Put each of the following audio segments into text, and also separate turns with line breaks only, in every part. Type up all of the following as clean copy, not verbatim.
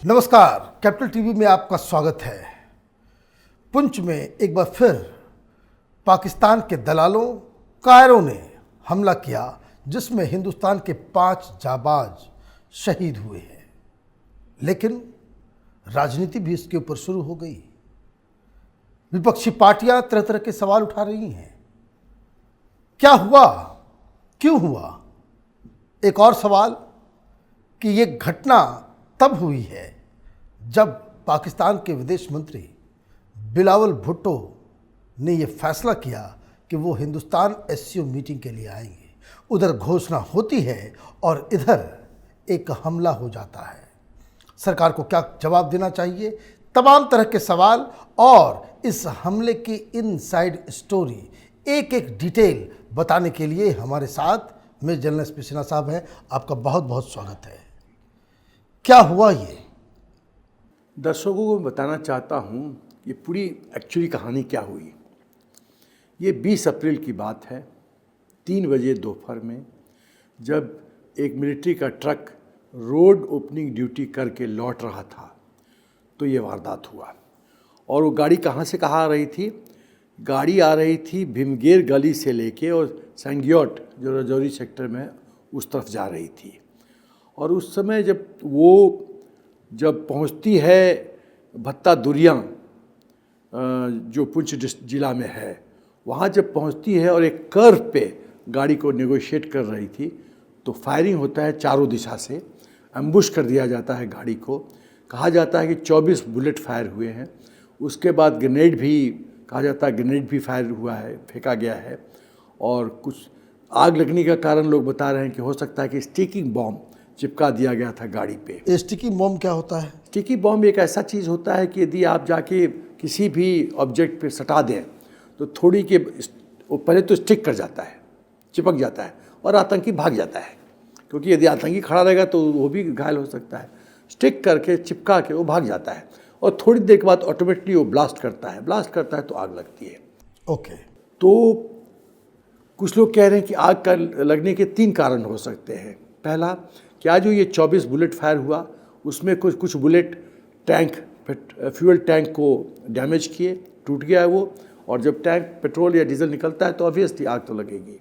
नमस्कार, capital TV में आपका स्वागत है। पुंछ में एक बार फिर पाकिस्तान के दलालों कायरों ने हमला किया, जिसमें हिंदुस्तान के 5 जाबाज शहीद हुए हैं। लेकिन राजनीति भी इसके ऊपर शुरू हो गई। विपक्षी पार्टियां तरह तरह के सवाल उठा रही हैं। क्या हुआ, क्यों हुआ? एक और सवाल कि ये घटना तब हुई है जब पाकिस्तान के विदेश मंत्री बिलावल भुट्टो ने यह फैसला किया कि वो हिंदुस्तान एससीओ मीटिंग के लिए आएंगे। उधर घोषणा होती है और इधर एक हमला हो जाता है। सरकार को क्या जवाब देना चाहिए? तमाम तरह के सवाल और इस हमले की इनसाइड स्टोरी एक एक डिटेल बताने के लिए हमारे साथ मेजर जनरल एसपी सिन्हा साहब हैं। आपका बहुत बहुत स्वागत है। क्या हुआ ये?
दर्शकों को बताना चाहता हूँ ये पूरी एक्चुअली कहानी क्या हुई। ये 20 अप्रैल की बात है, 3 बजे दोपहर में, जब एक मिलिट्री का ट्रक रोड ओपनिंग ड्यूटी करके लौट रहा था तो ये वारदात हुआ। और वो गाड़ी कहाँ से कहाँ आ रही थी? गाड़ी आ रही थी भीमगेर गली से लेके और संग्योट जो रजौरी सेक्टर में उस तरफ जा रही थी। और उस समय जब पहुंचती है भत्ता दुरियां जो पुंछ जिला में है, वहाँ जब पहुंचती है और एक कर्व पे गाड़ी को नेगोशिएट कर रही थी तो फायरिंग होता है चारों दिशा से। एम्बुश कर दिया जाता है गाड़ी को। कहा जाता है कि 24 बुलेट फायर हुए हैं। उसके बाद ग्रेनेड भी, कहा जाता है ग्रेनेड भी फायर हुआ है, फेंका गया है। और कुछ आग लगने का कारण लोग बता रहे हैं कि हो सकता है कि स्टिकिंग बॉम्ब चिपका दिया गया था गाड़ी पे।
स्टिकी बॉम्ब क्या होता है?
स्टिकी बॉम्ब एक ऐसा चीज़ होता है कि यदि आप जाके किसी भी ऑब्जेक्ट पे सटा दें तो थोड़ी के वो पहले तो स्टिक कर जाता है, चिपक जाता है और आतंकी भाग जाता है। क्योंकि यदि आतंकी खड़ा रहेगा तो वो भी घायल हो सकता है। स्टिक करके चिपका के वो भाग जाता है और थोड़ी देर के बाद ऑटोमेटिकली वो ब्लास्ट करता है तो आग लगती है।
ओके।
तो कुछ लोग कह रहे हैं कि आग का लगने के 3 कारण हो सकते हैं। पहला, क्या जो ये 24 बुलेट फायर हुआ उसमें कुछ बुलेट टैंक, फ्यूल टैंक को डैमेज किए, टूट गया है वो। और जब टैंक पेट्रोल या डीजल निकलता है तो ऑब्वियसली आग तो लगेगी।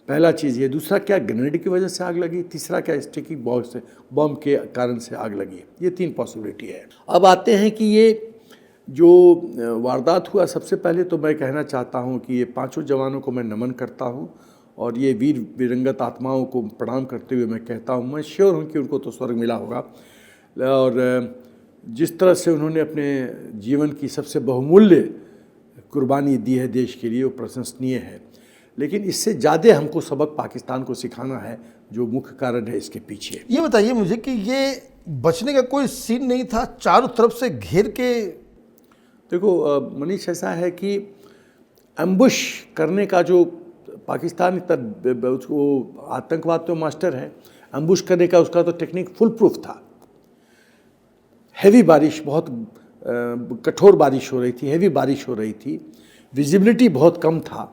पहला चीज़ ये। दूसरा, क्या ग्रेनेड की वजह से आग लगी? तीसरा, क्या स्टिकी बॉम्ब के कारण से आग लगी? ये 3 पॉसिबिलिटी है। अब आते हैं कि ये जो वारदात हुआ, सबसे पहले तो मैं कहना चाहता हूँ कि ये 5 जवानों को मैं नमन करता हूँ और ये वीर विरंगत आत्माओं को प्रणाम करते हुए मैं कहता हूँ, मैं श्योर हूँ कि उनको तो स्वर्ग मिला होगा। और जिस तरह से उन्होंने अपने जीवन की सबसे बहुमूल्य कुर्बानी दी है देश के लिए, वो प्रशंसनीय है। लेकिन इससे ज़्यादा हमको सबक पाकिस्तान को सिखाना है, जो मुख्य कारण है इसके पीछे।
ये बताइए मुझे कि ये बचने का कोई सीन नहीं था? चारों तरफ से घेर के।
देखो मनीष, ऐसा है कि एम्बुश करने का जो पाकिस्तान उसको आतंकवाद तो मास्टर है, एम्बुश करने का उसका तो टेक्निक फुल प्रूफ था। हैवी बारिश, बहुत कठोर बारिश हो रही थी, हैवी बारिश हो रही थी, विजिबिलिटी बहुत कम था।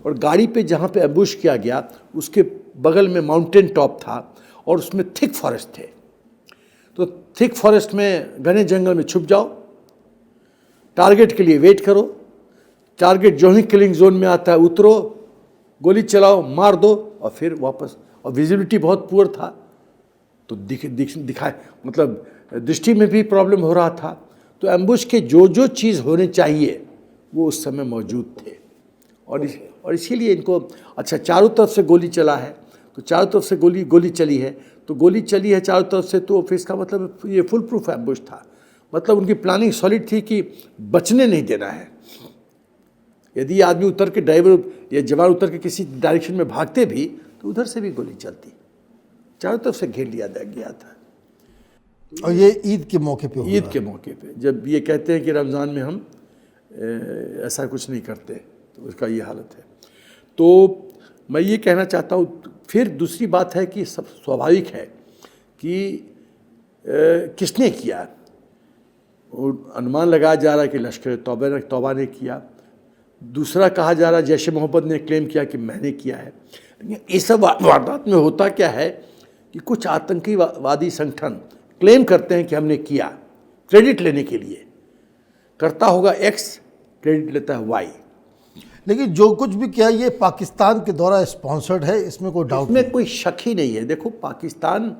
और गाड़ी पे जहाँ पे एम्बुश किया गया उसके बगल में माउंटेन टॉप था और उसमें थिक फॉरेस्ट थे। तो थिक फॉरेस्ट में, घने जंगल में छुप जाओ, टारगेट के लिए वेट करो, टारगेट जो ही किलिंग जोन में आता है उतरो, गोली चलाओ, मार दो और फिर वापस। और विजिबिलिटी बहुत पुअर था तो दिखाए, मतलब दृष्टि में भी प्रॉब्लम हो रहा था। तो एम्बुश के जो चीज़ होने चाहिए वो उस समय मौजूद थे। और इसीलिए इनको, अच्छा, चारों तरफ से गोली चला है तो चारों तरफ से गोली चली है तो गोली चली है चारों तरफ से, तो फिर इसका मतलब ये फुल प्रूफ एम्बुश था। मतलब उनकी प्लानिंग सॉलिड थी कि बचने नहीं देना है। यदि आदमी उतर के, ड्राइवर या जवान उतर के किसी डायरेक्शन में भागते भी तो उधर से भी गोली चलती। चारों तरफ से घेर लिया गया था।
और ये ईद के मौके पे हुआ।
ईद के मौके पे, जब ये कहते हैं कि रमज़ान में हम ऐसा कुछ नहीं करते, तो उसका ये हालत है। तो मैं ये कहना चाहता हूँ। फिर दूसरी बात है कि सब स्वाभाविक है कि किसने किया। अनुमान लगाया जा रहा है कि लश्कर तौबा ने किया। दूसरा कहा जा रहा है जैश ए मोहम्मद ने क्लेम किया कि मैंने किया है। लेकिन इस सब वारदात में होता क्या है कि कुछ आतंकीवादी संगठन क्लेम करते हैं कि हमने किया, क्रेडिट लेने के लिए। करता होगा एक्स, क्रेडिट लेता है वाई।
लेकिन जो कुछ भी किया ये पाकिस्तान के द्वारा स्पॉन्सर्ड है, इसमें कोई डाउट
इसमें कोई शक ही नहीं है। देखो पाकिस्तान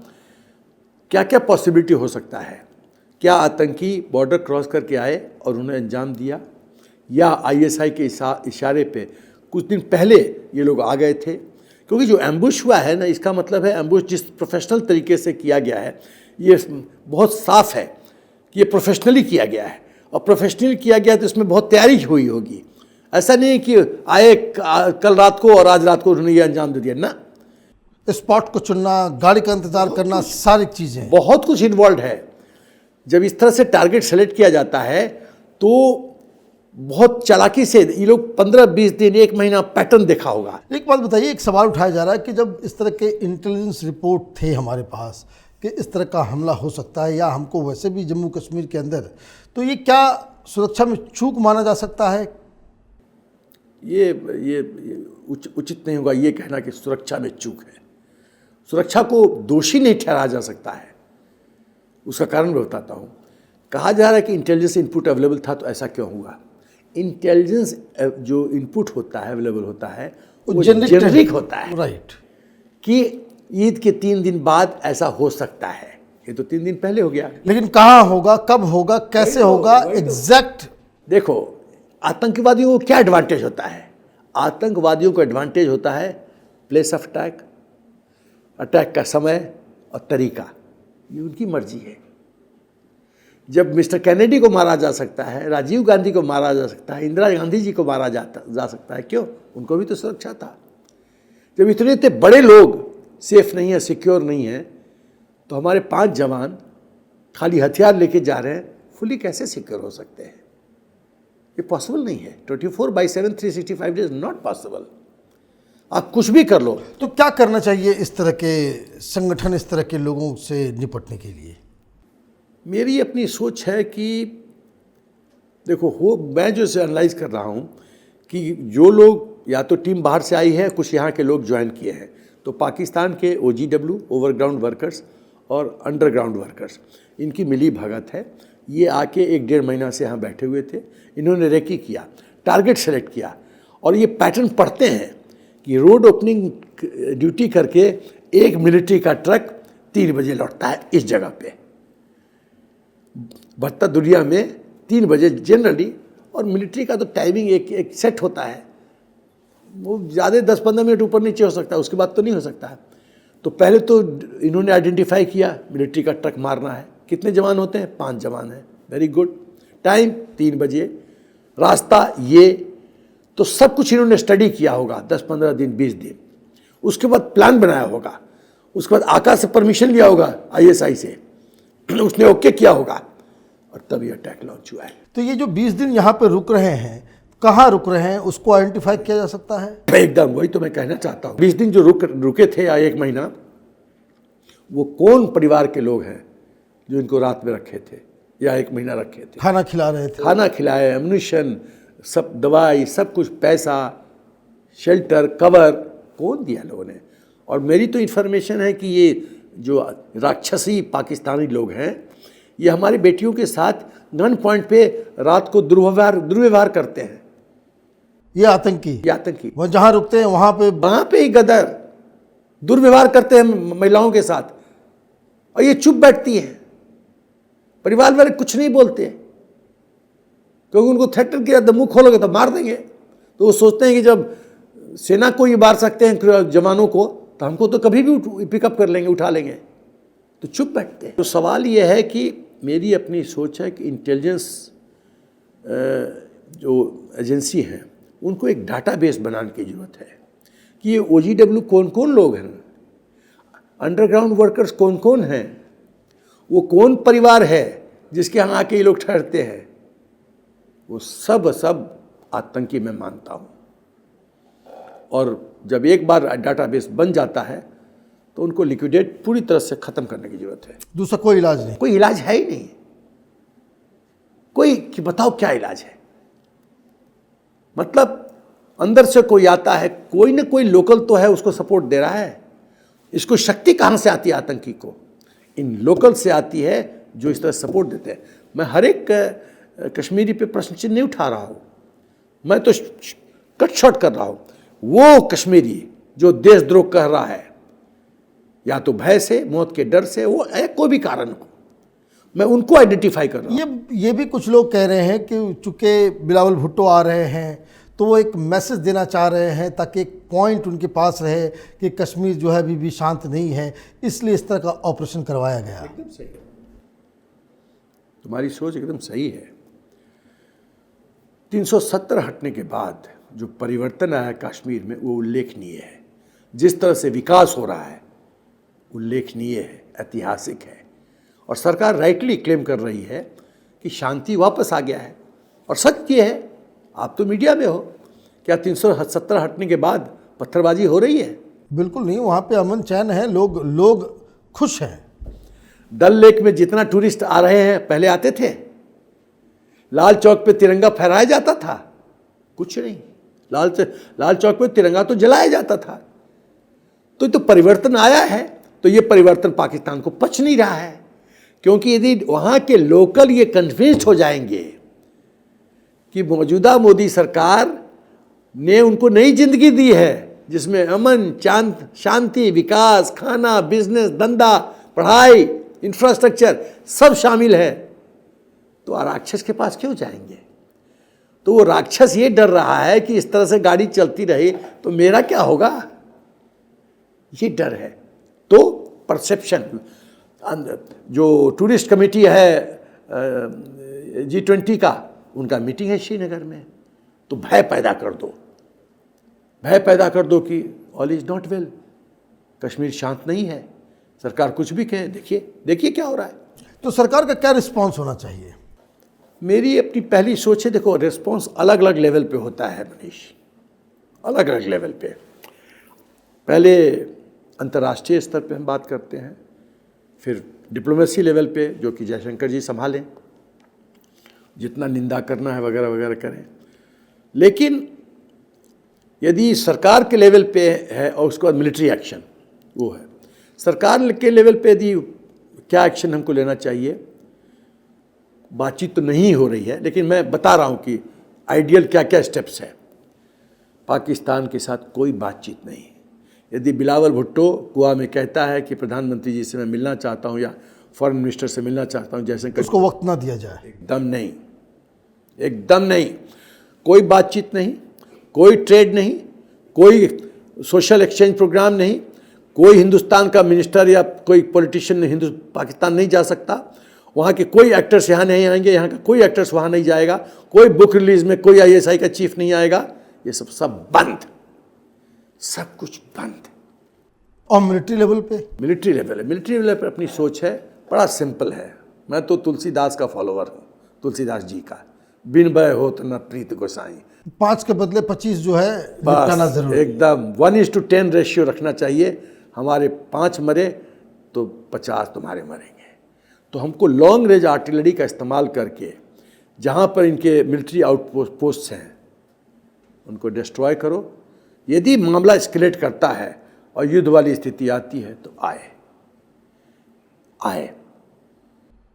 क्या क्या पॉसिबिलिटी हो सकता है। क्या आतंकी बॉर्डर क्रॉस करके आए और उन्हें अंजाम दिया, या आईएसआई के इशारे पे कुछ दिन पहले ये लोग आ गए थे। क्योंकि जो एम्बुश हुआ है ना, इसका मतलब है एम्बुश जिस प्रोफेशनल तरीके से किया गया है, ये बहुत साफ है कि ये प्रोफेशनली किया गया है। और प्रोफेशनली किया गया तो इसमें बहुत तैयारी हुई होगी। ऐसा नहीं है कि आए कल रात को और आज रात को उन्होंने ये अंजाम दे दिया ना।
स्पॉट को चुनना, गाड़ी का इंतजार करना, सारी चीजें,
बहुत कुछ इन्वॉल्व है। जब इस तरह से टारगेट सेलेक्ट किया जाता है तो बहुत चालाकी से ये लोग 15-20 दिन, 1 महीना पैटर्न देखा होगा।
एक बात बताइए, एक सवाल उठाया जा रहा है कि जब इस तरह के इंटेलिजेंस रिपोर्ट थे हमारे पास कि इस तरह का हमला हो सकता है, या हमको वैसे भी जम्मू कश्मीर के अंदर, तो ये क्या सुरक्षा में चूक माना जा सकता है?
ये उचित नहीं होगा ये कहना कि सुरक्षा में चूक है। सुरक्षा को दोषी नहीं ठहराया जा सकता है। उसका कारण मैं बताता हूँ। कहा जा रहा है कि इंटेलिजेंस इनपुट अवेलेबल था, तो ऐसा क्यों हुआ? इंटेलिजेंस जो इनपुट होता है, अवेलेबल होता है, वो जेनरिक होता है,
राइट,
कि ईद के 3 दिन बाद ऐसा हो सकता है। ये तो 3 दिन पहले हो गया,
लेकिन कहाँ होगा, कब होगा, कैसे होगा, एग्जैक्ट।
देखो आतंकवादियों को क्या एडवांटेज होता है? आतंकवादियों को एडवांटेज होता है प्लेस ऑफ अटैक, अटैक का समय और तरीका, ये उनकी मर्जी है। जब मिस्टर कैनेडी को मारा जा सकता है, राजीव गांधी को मारा जा सकता है, इंदिरा गांधी जी को मारा जा सकता है, क्यों? उनको भी तो सुरक्षा था। जब इतने इतने बड़े लोग सेफ नहीं है, सिक्योर नहीं है, तो हमारे 5 जवान खाली हथियार लेके जा रहे हैं, फुली कैसे सिक्योर हो सकते हैं? ये पॉसिबल नहीं है। 24/7 365 डेज नॉट पॉसिबल। आप कुछ भी कर लो।
तो क्या करना चाहिए इस तरह के संगठन, इस तरह के लोगों से निपटने के लिए?
मेरी अपनी सोच है कि देखो, मैं जो इसे एनालाइज कर रहा हूँ कि जो लोग, या तो टीम बाहर से आई है, कुछ यहाँ के लोग ज्वाइन किए हैं, तो पाकिस्तान के OGW, ओवरग्राउंड वर्कर्स, और अंडरग्राउंड वर्कर्स, इनकी मिली भगत है। ये आके 1-1.5 महीना से यहाँ बैठे हुए थे। इन्होंने रेकी किया, टारगेट सेलेक्ट किया, और ये पैटर्न पढ़ते हैं कि रोड ओपनिंग ड्यूटी करके एक मिलिट्री का ट्रक 3 बजे लौटता है इस जगह पे। बढ़ता दुनिया में 3 बजे जनरली, और मिलिट्री का तो टाइमिंग एक सेट होता है, वो ज़्यादा 10-15 मिनट ऊपर नीचे हो सकता है, उसके बाद तो नहीं हो सकता है। तो पहले तो इन्होंने आइडेंटिफाई किया मिलिट्री का ट्रक मारना है। कितने जवान होते हैं? 5 जवान हैं। Very good. टाइम 3 बजे, रास्ता ये, तो सब कुछ इन्होंने स्टडी किया होगा 10-15 दिन, 20 दिन। उसके बाद प्लान बनाया होगा, उसके बाद आकाश से परमिशन लिया होगा ISI से, उसने ओके किया होगा, और तब ये अटैक लॉन्च हुआ है।
तो ये जो 20 दिन यहाँ पे रुक रहे हैं, कहाँ रुक रहे हैं, उसको आइडेंटिफाई किया जा सकता है?
एकदम वही तो मैं कहना चाहता हूँ। 20 दिन जो रुके थे, या 1 महीना, वो कौन परिवार के लोग हैं जो इनको रात में रखे थे या 1 महीना रखे थे?
खाना खिला रहे थे,
खाना खिलाए, एम्युनिशन, सब दवाई, सब कुछ, पैसा, शेल्टर, कवर, कौन दिया लोगों ने? और मेरी तो इन्फॉर्मेशन है कि ये जो राक्षसी पाकिस्तानी लोग हैं, ये हमारी बेटियों के साथ गन पॉइंट पे रात को दुर्व्यवहार करते हैं।
ये आतंकी
वो
जहाँ रुकते हैं वहाँ पे
ही गदर दुर्व्यवहार करते हैं महिलाओं के साथ, और ये चुप बैठती हैं। परिवार वाले कुछ नहीं बोलते, क्योंकि उनको थ्रेटन किया, तो मुंह खोलोगे तो मार देंगे। तो वो सोचते हैं कि जब सेना को ही मार सकते हैं जवानों को, तो हमको तो कभी भी पिकअप कर लेंगे, उठा लेंगे, तो चुप बैठते हैं। तो सवाल ये है कि मेरी अपनी सोच है कि इंटेलिजेंस जो एजेंसी हैं, उनको एक डाटाबेस बनाने की ज़रूरत है कि ये OGW कौन कौन लोग हैं, अंडरग्राउंड वर्कर्स कौन कौन हैं, वो कौन परिवार है जिसके यहाँ आके ये लोग ठहरते हैं, वो सब आतंकी मैं मानता हूँ। और जब एक बार डाटाबेस बन जाता है तो उनको लिक्विडेट पूरी तरह से ख़त्म करने की ज़रूरत है।
दूसरा कोई इलाज नहीं?
कोई इलाज है ही नहीं। कोई कि बताओ क्या इलाज है? मतलब अंदर से कोई आता है, कोई ना कोई लोकल तो है उसको सपोर्ट दे रहा है। इसको शक्ति कहाँ से आती है आतंकी को? इन लोकल से आती है जो इस तरह सपोर्ट देते हैं। मैं हर एक कश्मीरी पे प्रश्न चिन्ह नहीं उठा रहा हूँ, मैं तो कट शॉट कर रहा हूँ। वो कश्मीरी जो देशद्रोह कर रहा है, या तो भय से, मौत के डर से, वो कोई भी कारण हो, मैं उनको आइडेंटिफाई कर रहा हूँ।
ये भी कुछ लोग कह रहे हैं कि चूंकि बिलावल भुट्टो आ रहे हैं तो वो एक मैसेज देना चाह रहे हैं ताकि एक पॉइंट उनके पास रहे कि कश्मीर जो है अभी भी शांत नहीं है, इसलिए इस तरह का ऑपरेशन करवाया गया।
एकदम सही है, तुम्हारी सोच एकदम सही है। 370 हटने के बाद जो परिवर्तन आया कश्मीर में वो उल्लेखनीय है। जिस तरह से विकास हो रहा है उल्लेखनीय है, ऐतिहासिक है। और सरकार राइटली क्लेम कर रही है कि शांति वापस आ गया है। और सच ये है, आप तो मीडिया में हो, क्या 370 हटने के बाद पत्थरबाजी हो रही है?
बिल्कुल नहीं, वहाँ पे अमन चैन है, लोग खुश हैं।
डल लेक में जितना टूरिस्ट आ रहे हैं, पहले आते थे, लाल चौक पे तिरंगा फहराया जाता था, कुछ नहीं, लाल चौक पे तिरंगा तो जलाया जाता था। तो परिवर्तन आया है। तो ये परिवर्तन पाकिस्तान को पच नहीं रहा है, क्योंकि यदि वहाँ के लोकल ये कन्विंस्ड हो जाएंगे कि मौजूदा मोदी सरकार ने उनको नई जिंदगी दी है जिसमें अमन, शांति, विकास, खाना, बिजनेस, धंधा, पढ़ाई, इंफ्रास्ट्रक्चर सब शामिल है, तो राक्षस के पास क्यों जाएंगे? तो वो राक्षस ये डर रहा है कि इस तरह से गाड़ी चलती रहे तो मेरा क्या होगा, ये डर है। तो परसेप्शन, जो टूरिस्ट कमेटी है G20 का, उनका मीटिंग है श्रीनगर में, तो भय पैदा कर दो कि all is not well, Kashmir शांत नहीं है, सरकार कुछ भी कहे, देखिए क्या हो रहा है।
तो सरकार का क्या रिस्पॉन्स होना चाहिए?
मेरी अपनी पहली सोच है, देखो रिस्पॉन्स अलग अलग लेवल पे होता है मनीष, अलग अलग लेवल पे। पहले अंतर्राष्ट्रीय स्तर पे हम बात करते हैं, फिर डिप्लोमेसी लेवल पे जो कि जयशंकर जी संभालें, जितना निंदा करना है वगैरह वगैरह करें। लेकिन यदि सरकार के लेवल पे है और उसके बाद मिलिट्री एक्शन, वो है सरकार के लेवल पे, यदि क्या एक्शन हमको लेना चाहिए, बातचीत तो नहीं हो रही है, लेकिन मैं बता रहा हूँ कि आइडियल क्या क्या स्टेप्स है। पाकिस्तान के साथ कोई बातचीत नहीं। यदि बिलावल भुट्टो गोवा में कहता है कि प्रधानमंत्री जी से मैं मिलना चाहता हूँ या फॉरेन मिनिस्टर से मिलना चाहता हूँ, जैसे
उसको वक्त ना दिया जाए,
एकदम नहीं, एकदम नहीं, कोई बातचीत नहीं, कोई ट्रेड नहीं, कोई सोशल एक्सचेंज प्रोग्राम नहीं, कोई हिंदुस्तान का मिनिस्टर या कोई पॉलिटिशियन पाकिस्तान नहीं जा सकता, वहाँ के कोई एक्टर्स यहाँ नहीं आएंगे, यहाँ का कोई एक्टर्स वहाँ नहीं जाएगा, कोई बुक रिलीज में कोई ISI का चीफ नहीं आएगा, ये सब बंद, सब कुछ बंद।
और मिलिट्री लेवल पे? मिलिट्री
लेवल पे अपनी सोच है, बड़ा सिंपल है। मैं तो तुलसीदास का फॉलोअर हूँ, तुलसीदास जी का, बिन भय होत न प्रीत गोसाई।
5 के बदले 25 जो है निपटाना जरूरी,
एकदम 1:10 रेशियो रखना चाहिए। हमारे 5 मरे तो 50 तुम्हारे मरेंगे। तो हमको लॉन्ग रेंज आर्टिलरी का इस्तेमाल करके जहाँ पर इनके मिलिट्री आउटपोस्ट हैं उनको डिस्ट्रॉय करो। यदि मामला एस्केलेट करता है और युद्ध वाली स्थिति आती है तो आए,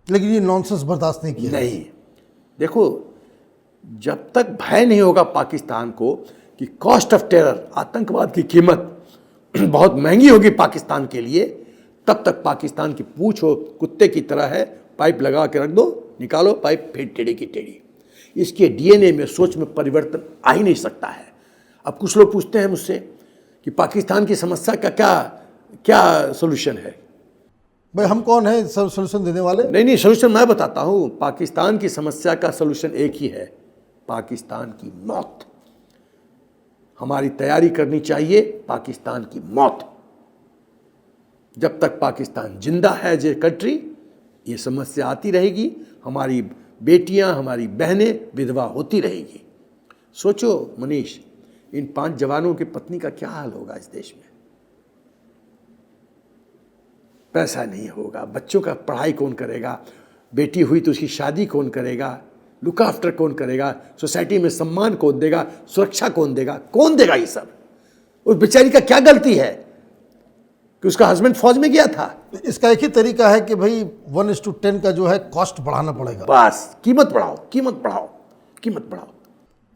लेकिन ये नॉनसेंस बर्दाश्त नहीं किया।
नहीं, देखो जब तक भय नहीं होगा पाकिस्तान को कि कॉस्ट ऑफ टेरर, आतंकवाद की कीमत बहुत महंगी होगी पाकिस्तान के लिए, तब तक पाकिस्तान की पूंछ हो कुत्ते की तरह है, पाइप लगा के रख दो, निकालो पाइप, फिर टेढ़ी की टेढ़ी। इसके DNA में, सोच में परिवर्तन आ ही नहीं सकता है। अब कुछ लोग पूछते हैं मुझसे कि पाकिस्तान की समस्या का क्या सोल्यूशन है।
भाई हम कौन है सोल्यूशन देने वाले?
नहीं, सोल्यूशन मैं बताता हूँ। पाकिस्तान की समस्या का सोल्यूशन एक ही है, पाकिस्तान की मौत। हमारी तैयारी करनी चाहिए पाकिस्तान की मौत। जब तक पाकिस्तान जिंदा है जे कंट्री, ये समस्या आती रहेगी, हमारी बेटियां, हमारी बहनें विधवा होती रहेगी। सोचो मनीष, इन 5 जवानों की पत्नी का क्या हाल होगा इस देश में। पैसा नहीं होगा, बच्चों का पढ़ाई कौन करेगा, बेटी हुई तो उसकी शादी कौन करेगा, लुक आफ्टर कौन करेगा, सोसाइटी में सम्मान कौन देगा, सुरक्षा कौन देगा ये सब। उस बेचारी का क्या गलती है? कि उसका हस्बैंड फौज में गया था।
इसका एक ही तरीका है कि भाई 1:10 का जो है कॉस्ट बढ़ाना पड़ेगा।
बस कीमत बढ़ाओ, कीमत बढ़ाओ, कीमत बढ़ाओ।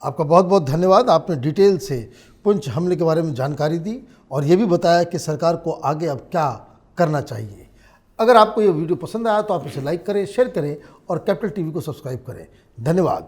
आपका बहुत बहुत धन्यवाद। आपने डिटेल से पुंछ हमले के बारे में जानकारी दी और ये भी बताया कि सरकार को आगे अब क्या करना चाहिए। अगर आपको ये वीडियो पसंद आया तो आप इसे लाइक करें, शेयर करें और कैपिटल टीवी को सब्सक्राइब करें। धन्यवाद।